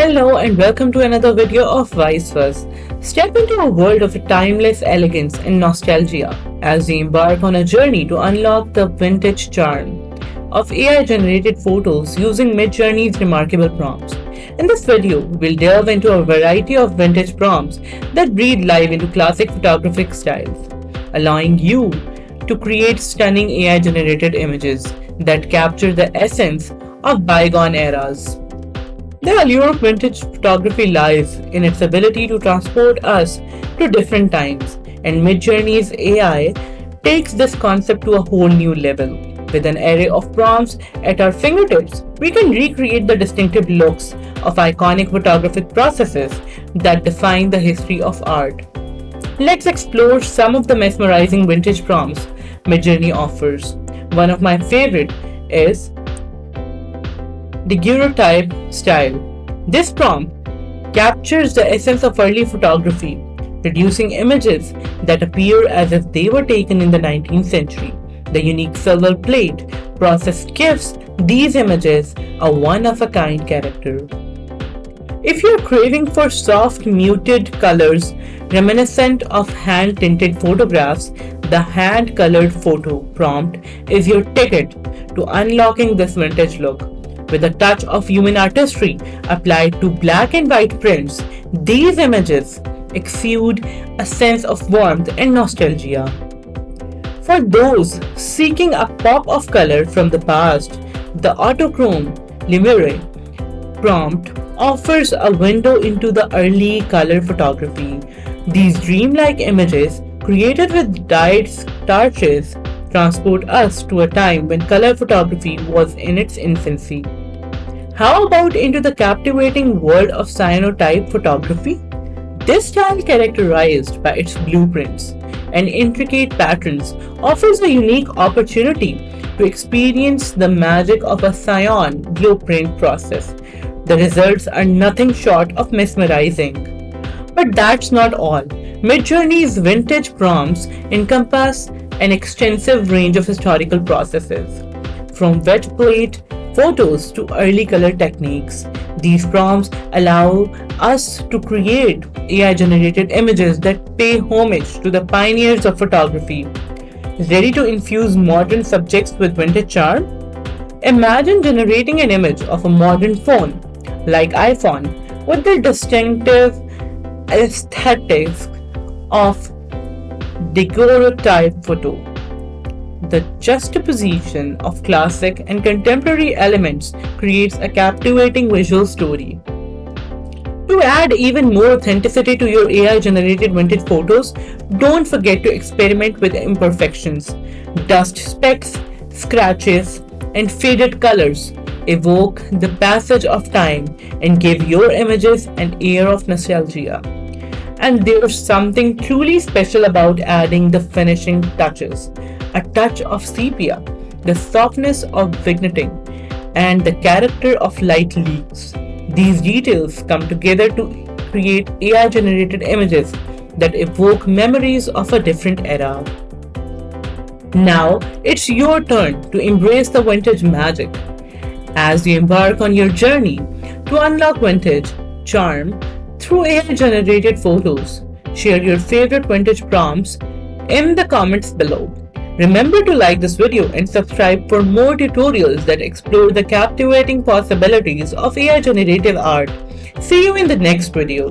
Hello and welcome to another video of Vice Versa. Step into a world of timeless elegance and nostalgia as we embark on a journey to unlock the vintage charm of AI-generated photos using MIDJOURNEY's remarkable prompts. In this video, we'll delve into a variety of vintage prompts that breathe life into classic photographic styles, allowing you to create stunning AI-generated images that capture the essence of bygone eras. The allure of vintage photography lies in its ability to transport us to different times, and MIDJOURNEY's AI takes this concept to a whole new level. With an array of prompts at our fingertips, we can recreate the distinctive looks of iconic photographic processes that define the history of art. Let's explore some of the mesmerizing vintage prompts MIDJOURNEY offers. One of my favorite is Daguerreotype style. This prompt captures the essence of early photography, producing images that appear as if they were taken in the 19th century. The unique silver plate process gives these images a one-of-a-kind character. If you're craving for soft, muted colors reminiscent of hand-tinted photographs, the hand-colored photo prompt is your ticket to unlocking this vintage look. With a touch of human artistry applied to black and white prints, these images exude a sense of warmth and nostalgia. For those seeking a pop of color from the past, the Autochrome Lumière prompt offers a window into the early color photography. These dreamlike images, created with dyed starches, transport us to a time when color photography was in its infancy. How about into the captivating world of Cyanotype photography? This style, characterized by its blueprints and intricate patterns, offers a unique opportunity to experience the magic of a cyan blueprint process. The results are nothing short of mesmerizing. But that's not all. MIDJOURNEY's vintage prompts encompass an extensive range of historical processes, from wet plate photos to early color techniques. These prompts allow us to create AI-generated images that pay homage to the pioneers of photography. Ready to infuse modern subjects with vintage charm? Imagine generating an image of a modern phone, like iPhone, with the distinctive aesthetics of Daguerreotype photo. The juxtaposition of classic and contemporary elements creates a captivating visual story. To add even more authenticity to your AI-generated vintage photos, don't forget to experiment with imperfections. Dust specks, scratches, and faded colors evoke the passage of time and give your images an air of nostalgia. And there's something truly special about adding the finishing touches. A touch of sepia, the softness of vignetting, and the character of light leaks. These details come together to create AI-generated images that evoke memories of a different era. Now, it's your turn to embrace the vintage magic. As you embark on your journey to unlock vintage charm through AI-generated photos, share your favorite vintage prompts in the comments below. Remember to like this video and subscribe for more tutorials that explore the captivating possibilities of AI generative art. See you in the next video.